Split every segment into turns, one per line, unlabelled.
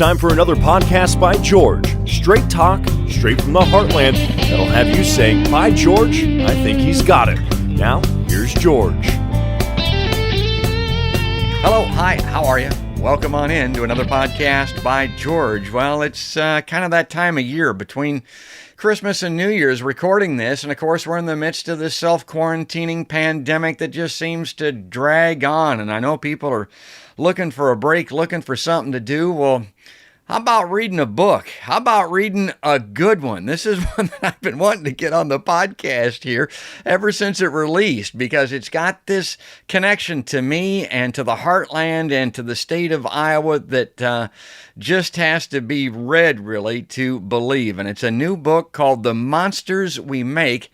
time for another podcast by George. Straight talk, straight from the heartland, that'll have you saying, "By George, I think he's got it." Now, here's George.
Hello, hi, how are you? Welcome on in to another podcast by George. Well, it's kind of that time of year between Christmas and New Year's recording this, and of course we're in the midst of this self-quarantining pandemic that just seems to drag on, and I know people are looking for a break, looking for something to do. Well, how about reading a book? How about reading a good one? This is one that I've been wanting to get on the podcast here ever since it released, because it's got this connection to me and to the heartland and to the state of Iowa that just has to be read, really, to believe. And it's a new book called The Monsters We Make,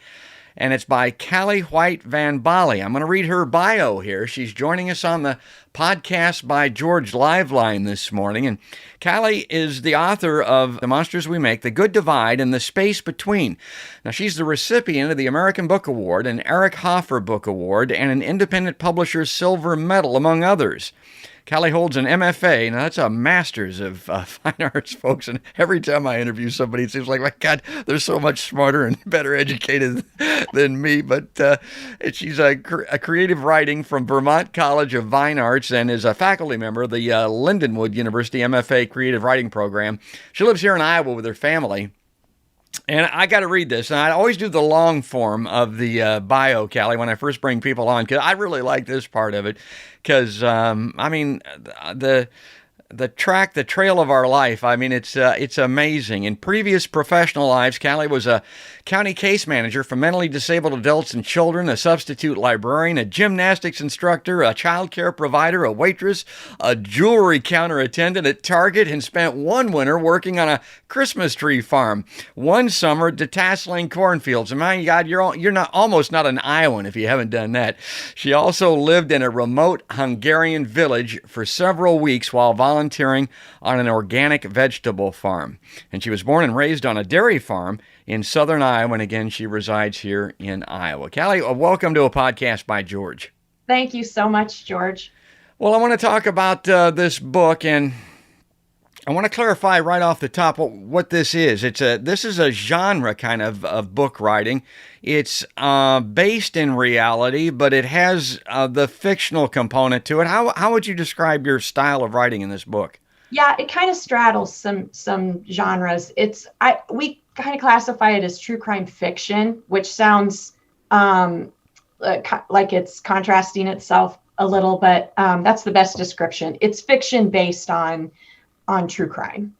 and it's by Kali White VanBaale. I'm going to read her bio here. She's joining us on the podcast by George live line this morning. And Kali is the author of The Monsters We Make, The Good Divide, and The Space Between. Now, she's the recipient of the American Book Award, an Eric Hoffer Book Award, and an Independent Publisher's Silver Medal, among others. Kali holds an MFA. Now, that's a Master's of Fine Arts, folks. And every time I interview somebody, it seems like, my God, they're so much smarter and better educated than me. But she's a creative writing from Vermont College of Fine Arts and is a faculty member of the Lindenwood University MFA Creative Writing Program. She lives here in Iowa with her family. And I got to read this, and I always do the long form of the bio, Kali, when I first bring people on, because I really like this part of it, because, the trail of our life, it's amazing. In previous professional lives, Kali was a county case manager for mentally disabled adults and children, a substitute librarian, a gymnastics instructor, a child care provider, a waitress, a jewelry counter attendant at Target, and spent one winter working on a Christmas tree farm, one summer detasseling cornfields. And my God, you're almost not an Iowan if you haven't done that. She also lived in a remote Hungarian village for several weeks while volunteering on an organic vegetable farm. And she was born and raised on a dairy farm in southern Iowa, and again, she resides here in Iowa. Kali, welcome to a podcast by George.
Thank you so much, George.
Well, I want to talk about this book, and I want to clarify right off the top what this is. This is a genre kind of book writing. It's based in reality, but it has the fictional component to it. How would you describe your style of writing in this book?
Yeah, it kind of straddles some genres. We kind of classify it as true crime fiction, which sounds like it's contrasting itself a little, but that's the best description. It's fiction based on true crime.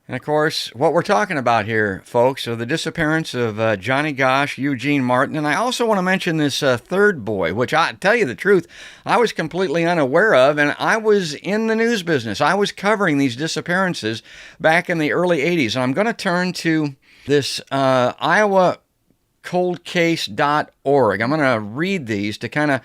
And of course, what we're talking about here, folks, are the disappearance of Johnny Gosch, Eugene Martin. And I also want to mention this third boy, which I tell you the truth, I was completely unaware of. And I was in the news business. I was covering these disappearances back in the early 80s. And I'm going to turn to this IowaColdCase.org. I'm going to read these to kind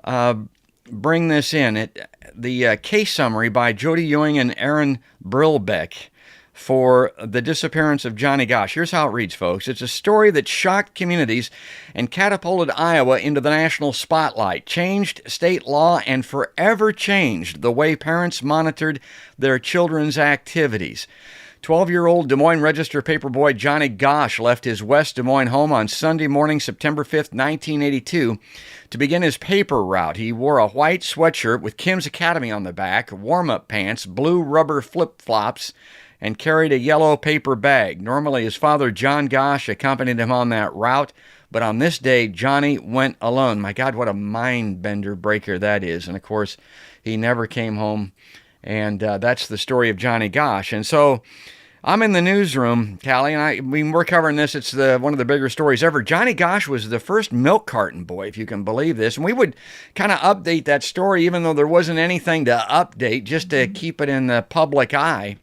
of bring this in. The case summary by Jody Ewing and Aaron Brilbeck for the disappearance of Johnny Gosch. Here's how it reads, folks. It's a story that shocked communities and catapulted Iowa into the national spotlight, changed state law, and forever changed the way parents monitored their children's activities. 12-year-old Des Moines Register paperboy Johnny Gosch left his West Des Moines home on Sunday morning, September 5th, 1982, to begin his paper route. He wore a white sweatshirt with Kim's Academy on the back, warm-up pants, blue rubber flip-flops, and carried a yellow paper bag. Normally, his father, John Gosch, accompanied him on that route, but on this day, Johnny went alone. My God, what a mind-bender breaker that is. And of course, he never came home, and that's the story of Johnny Gosch. And so I'm in the newsroom, Kali, and we're covering this. It's one of the bigger stories ever. Johnny Gosch was the first milk carton boy, if you can believe this. And we would kind of update that story, even though there wasn't anything to update, just to keep it in the public eye.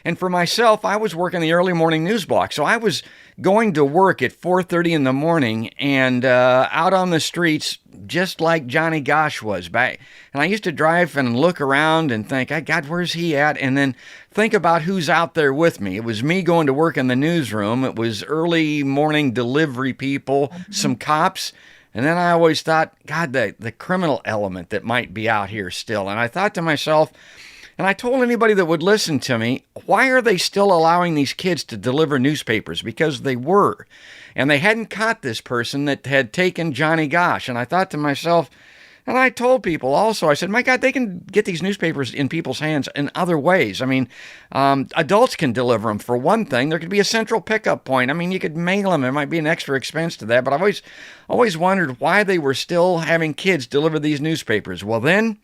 And for myself, I was working the early morning news block. So I was going to work at 4:30 in the morning and out on the streets just like Johnny Gosch was back. And I used to drive and look around and think, God, where's he at? And then think about who's out there with me. It was me going to work in the newsroom. It was early morning delivery people, some cops. And then I always thought, God, the criminal element that might be out here still. And I thought to myself, And I told anybody that would listen to me, why are they still allowing these kids to deliver newspapers? Because they were. And they hadn't caught this person that had taken Johnny Gosh. And I thought to myself, and I told people also, I said, my God, they can get these newspapers in people's hands in other ways. I mean, adults can deliver them. For one thing, there could be a central pickup point. I mean, you could mail them. There might be an extra expense to that. But I've always wondered why they were still having kids deliver these newspapers. Well, then,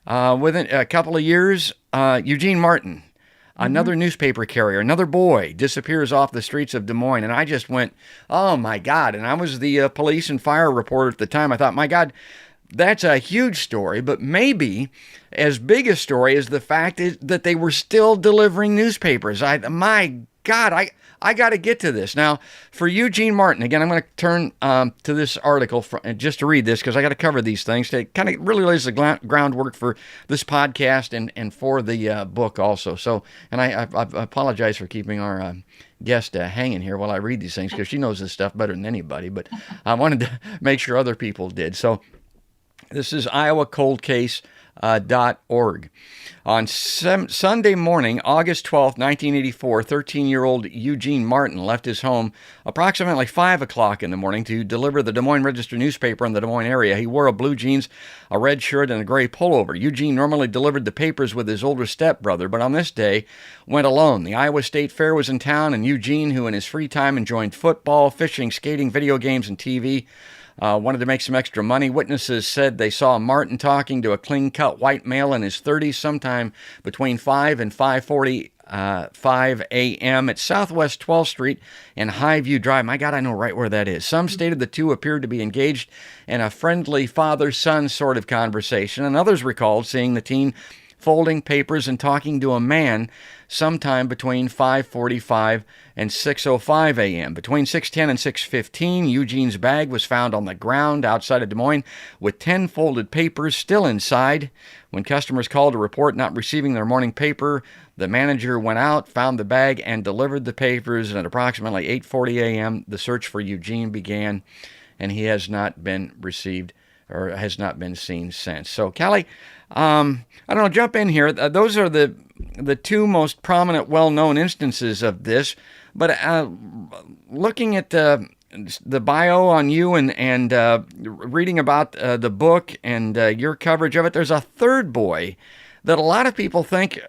within a couple of years, Eugene Martin, another newspaper carrier, another boy, disappears off the streets of Des Moines. And I just went, oh, my God. And I was the police and fire reporter at the time. I thought, my God, that's a huge story, but maybe as big a story is the fact that they were still delivering newspapers. My God, I got to get to this. Now, for Eugene Martin, again, I'm going to turn to this article just to read this because I got to cover these things. It kind of really lays the groundwork for this podcast and for the book also. So, and I apologize for keeping our guest hanging here while I read these things because she knows this stuff better than anybody, but I wanted to make sure other people did. So, this is iowacoldcase.org. On Sunday morning, August 12, 1984, 13-year-old Eugene Martin left his home approximately 5 o'clock in the morning to deliver the Des Moines Register newspaper in the Des Moines area. He wore a blue jeans, a red shirt, and a gray pullover. Eugene normally delivered the papers with his older stepbrother, but on this day went alone. The Iowa State Fair was in town, and Eugene, who in his free time enjoyed football, fishing, skating, video games, and TV, wanted to make some extra money. Witnesses said they saw Martin talking to a clean-cut white male in his 30s sometime between 5 and 5:45 a.m. at Southwest 12th Street and Highview Drive. My God, I know right where that is. Some stated the two appeared to be engaged in a friendly father-son sort of conversation, and others recalled seeing the teen folding papers and talking to a man sometime between 5:45 and 6:05 a.m. Between 6:10 and 6:15, Eugene's bag was found on the ground outside of Des Moines with 10 folded papers still inside. When customers called to report not receiving their morning paper, the manager went out, found the bag, and delivered the papers. And at approximately 8:40 a.m., the search for Eugene began, and he has not been received or has not been seen since. So, Kali, I don't know, jump in here. Those are the two most prominent, well-known instances of this. But looking at the bio on you and reading about the book and your coverage of it, there's a third boy that a lot of people think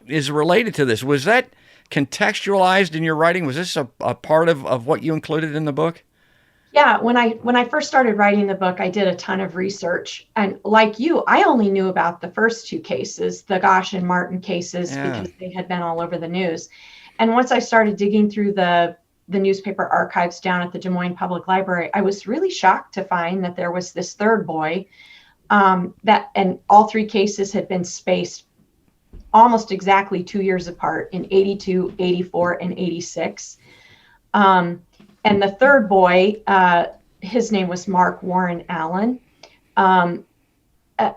is related to this. Was that contextualized in your writing? Was this a part of what you included in the book?
Yeah, when I first started writing the book, I did a ton of research. And like you, I only knew about the first two cases, the Gosh and Martin cases, because they had been all over the news. And once I started digging through the newspaper archives down at the Des Moines Public Library, I was really shocked to find that there was this third boy and all three cases had been spaced almost exactly 2 years apart in 82, 84, and 86. And the third boy, his name was Mark Warren Allen.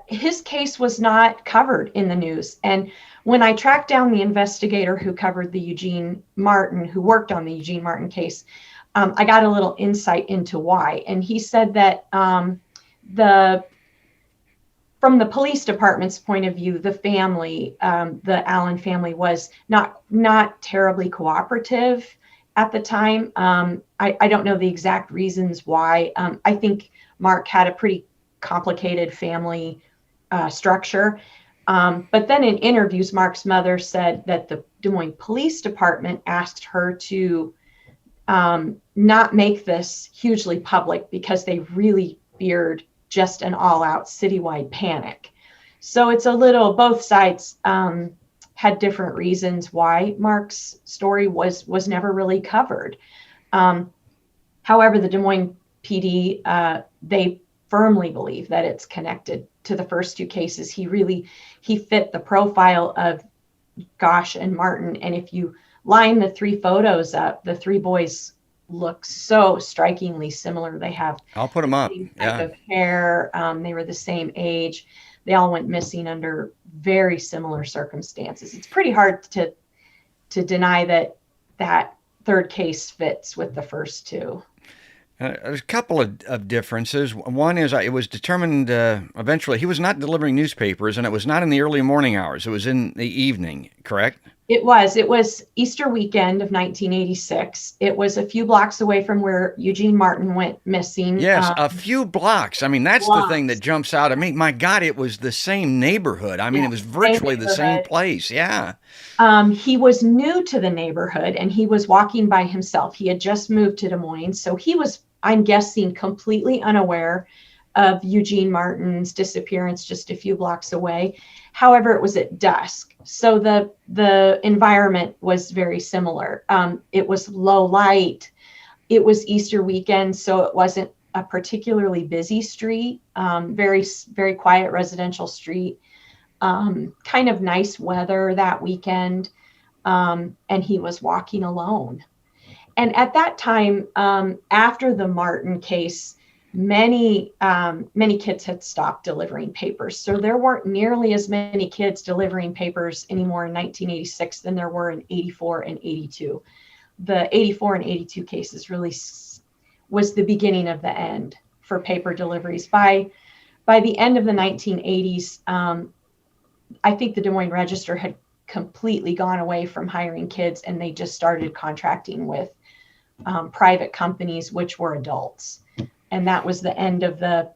His case was not covered in the news. And when I tracked down the investigator who covered the Eugene Martin, who worked on the Eugene Martin case, I got a little insight into why. And he said that from the police department's point of view, the family, the Allen family, was not terribly cooperative at the time. I don't know the exact reasons why. I think Mark had a pretty complicated family structure. But then in interviews, Mark's mother said that the Des Moines Police Department asked her to not make this hugely public because they really feared just an all-out citywide panic. So it's a little, both sides had different reasons why Mark's story was never really covered. However, the Des Moines PD, they firmly believe that it's connected to the first two cases. He fit the profile of Gosh and Martin. And if you line the three photos up, the three boys look so strikingly similar. They have
I'll put them up.
The same type of hair. They were the same age. They all went missing under very similar circumstances. It's pretty hard to deny that third case fits with the first two.
There's a couple of differences. One is it was determined eventually he was not delivering newspapers, and it was not in the early morning hours. It was in the evening, correct?
It was Easter weekend of 1986. It was a few blocks away from where Eugene Martin went missing.
Yes, a few blocks. I mean, that's the thing that
Blocks.
jumps out at me. My God, it was the same neighborhood. I mean,
Yeah,
it was
same
virtually the same
neighborhood.
place. Yeah.
He was new to the neighborhood and he was walking by himself. He had just moved to Des Moines. So he was, I'm guessing, completely unaware of Eugene Martin's disappearance just a few blocks away. However, it was at dusk. So the environment was very similar. It was low light. It was Easter weekend, so it wasn't a particularly busy street, very, very quiet residential street, kind of nice weather that weekend. And he was walking alone. And at that time, after the Martin case, many kids had stopped delivering papers. So there weren't nearly as many kids delivering papers anymore in 1986 than there were in 84 and 82. The 84 and 82 cases really was the beginning of the end for paper deliveries. By the end of the 1980s, I think the Des Moines Register had completely gone away from hiring kids, and they just started contracting with private companies, which were adults. And that was the end of the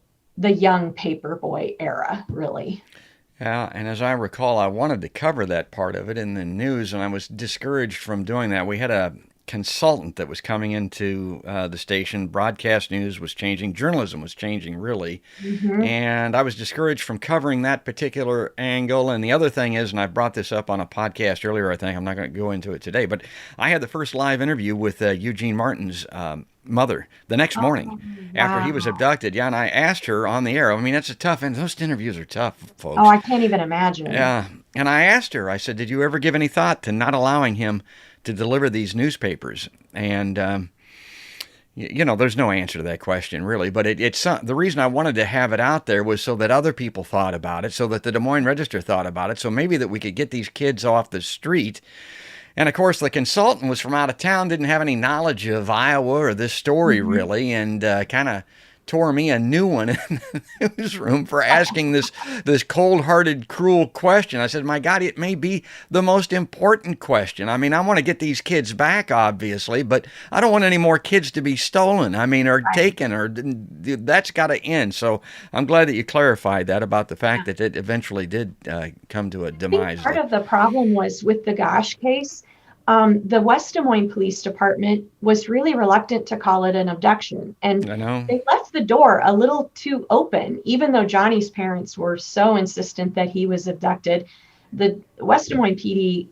young paperboy era, really.
Yeah, and as I recall, I wanted to cover that part of it in the news, and I was discouraged from doing that. We had a consultant that was coming into the station. Broadcast news was changing, journalism was changing, really.
Mm-hmm.
And I was discouraged from covering that particular angle. And the other thing is, and I brought this up on a podcast earlier, I think I'm not going to go into it today, but I had the first live interview with Eugene Martin's mother the next morning after he was
Wow.
abducted. Yeah, and I asked her on the air. I mean, that's a tough, and those interviews are tough,
Oh,
folks.
I can't even imagine.
Yeah, and I asked her, I said, did you ever give any thought to not allowing him to deliver these newspapers? And there's no answer to that question, really. But it's the reason I wanted to have it out there was so that other people thought about it, so that the Des Moines Register thought about it, so maybe that we could get these kids off the street. And of course, the consultant was from out of town, didn't have any knowledge of Iowa or this story,
Mhm.
really, and kind of tore me a new one in the newsroom for asking this cold-hearted, cruel question. I said, my God, it may be the most important question. I mean, I want to get these kids back, obviously, but I don't want any more kids to be stolen, I mean, or
Right.
taken, or that's got to end. So I'm glad that you clarified that about the fact
Yeah.
that it eventually did come to a
I think
demise.
part of the problem was with the Gosh case. The West Des Moines Police Department was really reluctant to call it an abduction, and
I know.
they left the door a little too open, even though Johnny's parents were so insistent that he was abducted. The West Des Moines PD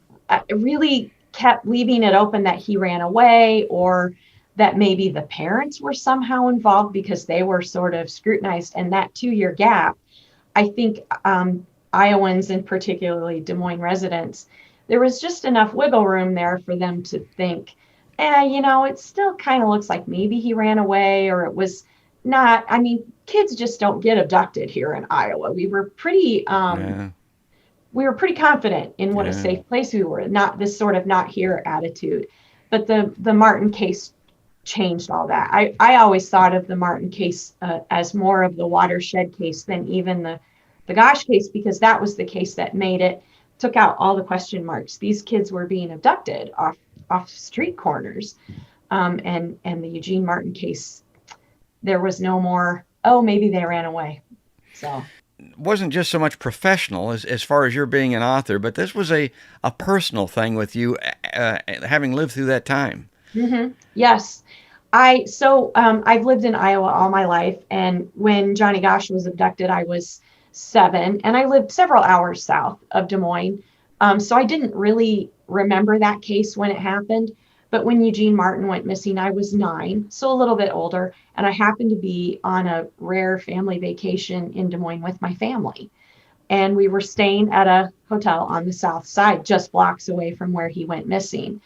really kept leaving it open that he ran away, or that maybe the parents were somehow involved because they were sort of scrutinized. And that 2 year gap, I think Iowans and particularly Des Moines residents, there was just enough wiggle room there for them to think, it still kind of looks like maybe he ran away, or it was not. I mean, kids just don't get abducted here in Iowa.
Yeah,
We were pretty confident in what a
yeah.
safe place we were, not this sort of not here attitude. But the Martin case changed all that. I always thought of the Martin case as more of the watershed case than even the Gosh case, because that was the case that took out all the question marks. These kids were being abducted off street corners. And the Eugene Martin case, there was no more, oh, maybe they ran away. So
Wasn't just so much professional as far as you're being an author, but this was a personal thing with you, having lived through that time.
yes. I've lived in Iowa all my life, and when Johnny Gosh was abducted, I was 7, and I lived several hours south of Des Moines. So I didn't really remember that case when it happened. But when Eugene Martin went missing, I was 9, so a little bit older, and I happened to be on a rare family vacation in Des Moines with my family. And we were staying at a hotel on the south side, just blocks away from where he went missing.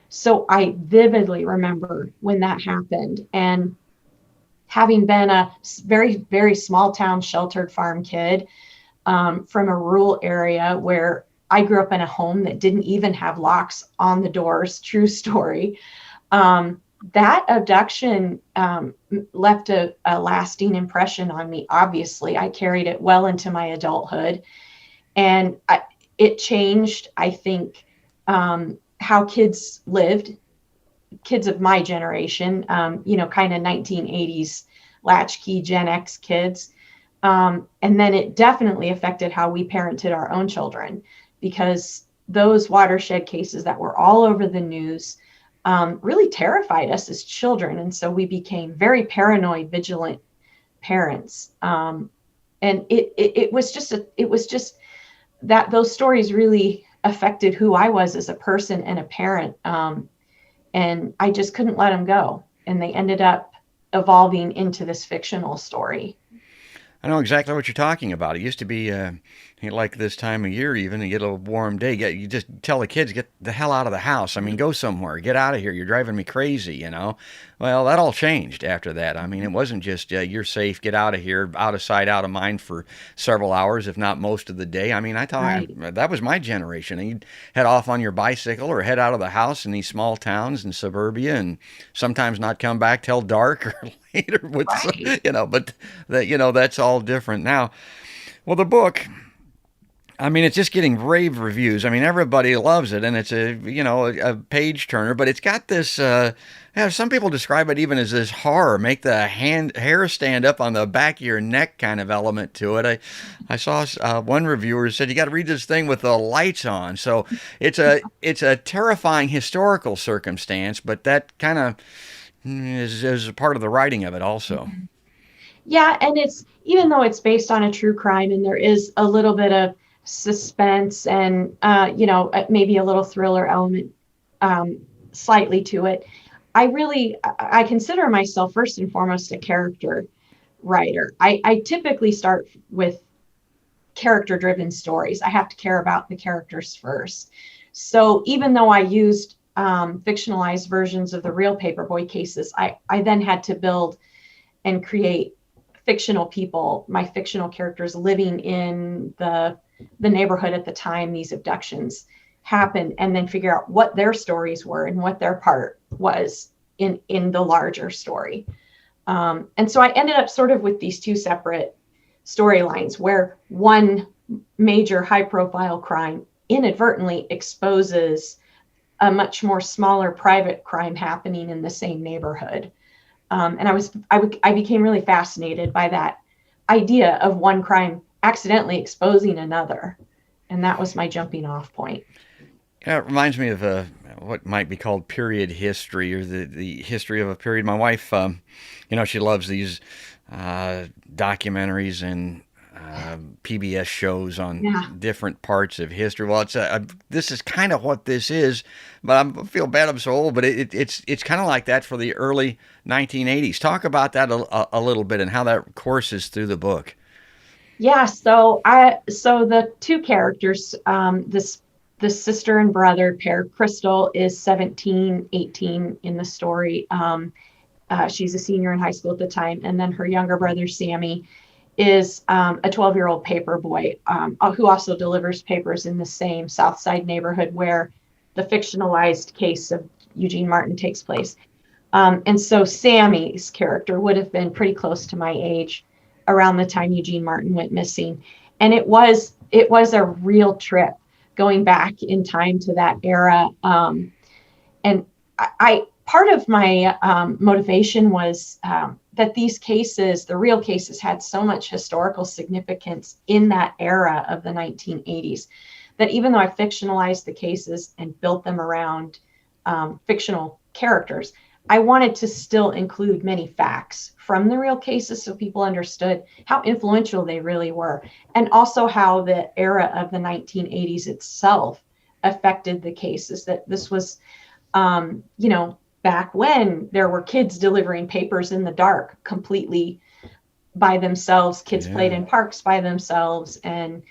So I vividly remember when that happened. And having been a very, very small town sheltered farm kid, from a rural area where I grew up in a home that didn't even have locks on the doors, true story. that abduction left a lasting impression on me. Obviously, I carried it well into my adulthood, and it changed, I think, how kids lived, kids of my generation, kind of 1980s latchkey Gen X kids. And then it definitely affected how we parented our own children, because those watershed cases that were all over the news really terrified us as children. And so we became very paranoid, vigilant parents. And it was just that those stories really affected who I was as a person and a parent. And I just couldn't let them go. And they ended up evolving into this fictional story.
I know exactly what you're talking about. It used to be like this time of year, even you get a warm day. You just tell the kids, get the hell out of the house. I mean, go somewhere. Get out of here. You're driving me crazy, you know. Well, that all changed after that. I mean, it wasn't just you're safe, get out of here, out of sight, out of mind for several hours, if not most of the day. I mean, I thought
Right.
that was my generation. And you'd head off on your bicycle or head out of the house in these small towns in suburbia, and sometimes not come back till dark or later with,
Right.
but that's all different now. Well, the book, I mean, it's just getting rave reviews. I mean, everybody loves it, and it's a page turner. But it's got this. Some people describe it even as this horror, make the hair stand up on the back of your neck kind of element to it. I saw one reviewer said you got to read this thing with the lights on. So it's a terrifying historical circumstance, but that kind of is a part of the writing of it also.
Yeah, and it's, even though it's based on a true crime and there is a little bit of suspense and maybe a little thriller element slightly to it, I consider myself first and foremost a character writer. I typically start with character driven stories. I have to care about the characters first. So even though I used fictionalized versions of the real paperboy cases, I then had to build and create fictional people, my fictional characters living in the neighborhood at the time these abductions happened, and then figure out what their stories were and what their part was in the larger story. And so I ended up sort of with these two separate storylines, where one major high profile crime inadvertently exposes a much more smaller private crime happening in the same neighborhood. And I became really fascinated by that idea of one crime accidentally exposing another. And that was my jumping off point.
Yeah, it reminds me of what might be called period history, or the history of a period. My wife, she loves these documentaries and PBS shows on
Yeah.
different parts of history. Well, this is kind of what this is, but I feel bad I'm so old. But it's kind of like that for the early 1980s. Talk about that a little bit and how that courses through the book.
Yeah. So the two characters, this sister and brother pair, Crystal is 17, 18 in the story. She's a senior in high school at the time. And then her younger brother, Sammy, is a 12-year-old paper boy who also delivers papers in the same South Side neighborhood where the fictionalized case of Eugene Martin takes place. And so Sammy's character would have been pretty close to my age around the time Eugene Martin went missing. And it was a real trip going back in time to that era. And I part of my motivation was that these cases, the real cases, had so much historical significance in that era of the 1980s, that even though I fictionalized the cases and built them around fictional characters, I wanted to still include many facts from the real cases so people understood how influential they really were, and also how the era of the 1980s itself affected the cases. That this was, back when there were kids delivering papers in the dark completely by themselves. Kids played in parks by themselves and,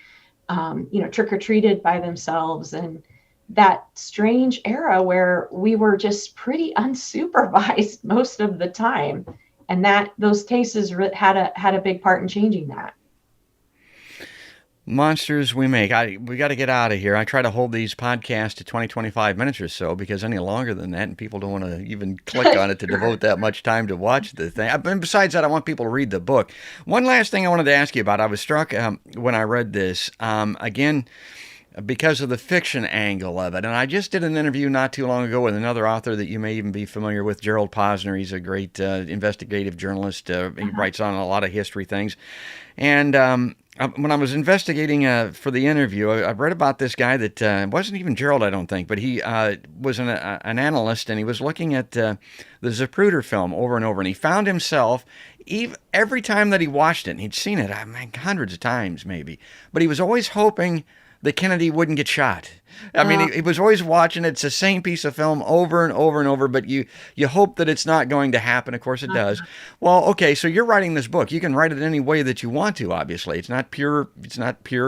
trick-or-treated by themselves. And that strange era where we were just pretty unsupervised most of the time. And that those cases had a big part in changing that.
Monsters we make. We got to get out of here. I try to hold these podcasts to 20, 25 minutes or so, because any longer than that, and people don't want to even click on it to devote that much time to watch the thing. And besides that, I want people to read the book. One last thing I wanted to ask you about. I was struck when I read this, again, because of the fiction angle of it. And I just did an interview not too long ago with another author that you may even be familiar with, Gerald Posner. He's a great investigative journalist. He writes on a lot of history things. And when I was investigating for the interview, I read about this guy that wasn't even Gerald, I don't think, but he was an analyst, and he was looking at the Zapruder film over and over, and he found himself, every time that he watched it, and he'd seen it, hundreds of times maybe, but he was always hoping that Kennedy wouldn't get shot. I mean, he was always watching it. It's the same piece of film over and over and over, but you hope that it's not going to happen. Of course it does. Well, okay, so you're writing this book. You can write it any way that you want to, obviously. It's not pure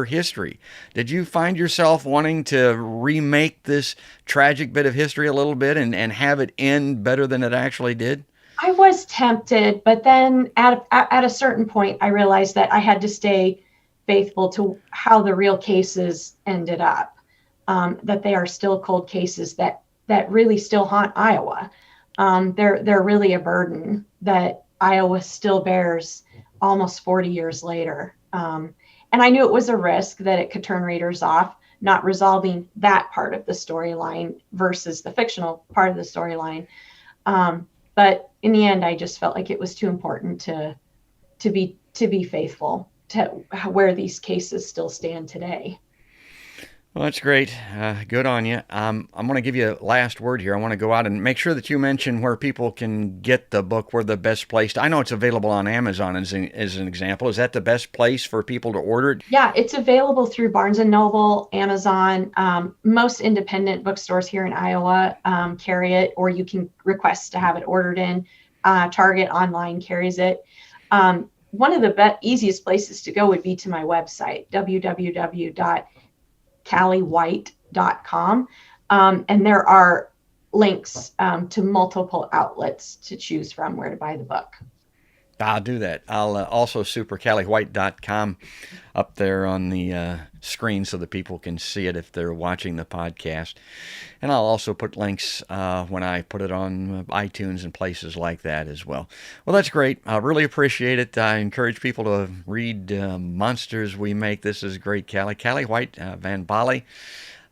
history. Did you find yourself wanting to remake this tragic bit of history a little bit and have it end better than it actually did?
I was tempted, but then at a certain point, I realized that I had to stay faithful to how the real cases ended up. That they are still cold cases that really still haunt Iowa. They're really a burden that Iowa still bears almost 40 years later. And I knew it was a risk that it could turn readers off, not resolving that part of the storyline versus the fictional part of the storyline. But in the end, I just felt like it was too important to be faithful to where these cases still stand today.
Well, that's great. Good on you. I'm going to give you a last word here. I want to go out and make sure that you mention where people can get the book, where the best place. I know it's available on Amazon as an example. Is that the best place for people to order it?
Yeah, it's available through Barnes & Noble, Amazon. Most independent bookstores here in Iowa carry it, or you can request to have it ordered in. Target online carries it. One of the easiest places to go would be to my website, www.kaliwhite.com. And there are links to multiple outlets to choose from where to buy the book.
I'll do that. I'll also super KaliWhite.com up there on the screen so that people can see it if they're watching the podcast. And I'll also put links when I put it on iTunes and places like that as well. Well, that's great. I really appreciate it. I encourage people to read Monsters We Make. This is great, Kali. Kali White VanBaale,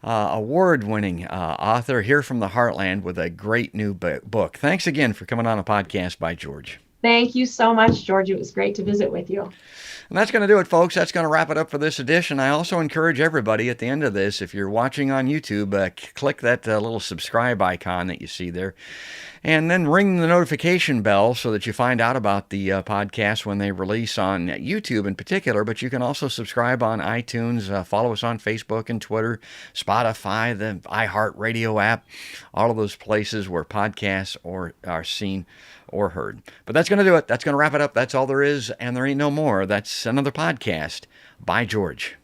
award-winning author here from the Heartland with a great new book. Thanks again for coming on a podcast by George.
Thank you so much, George. It was great to visit with you.
And that's going to do it, folks. That's going to wrap it up for this edition. I also encourage everybody at the end of this, if you're watching on YouTube, click that little subscribe icon that you see there. And then ring the notification bell so that you find out about the podcast when they release on YouTube in particular. But you can also subscribe on iTunes, follow us on Facebook and Twitter, Spotify, the iHeartRadio app, all of those places where podcasts are seen or heard. But that's going to do it. That's going to wrap it up. That's all there is, and there ain't no more. That's another podcast by George.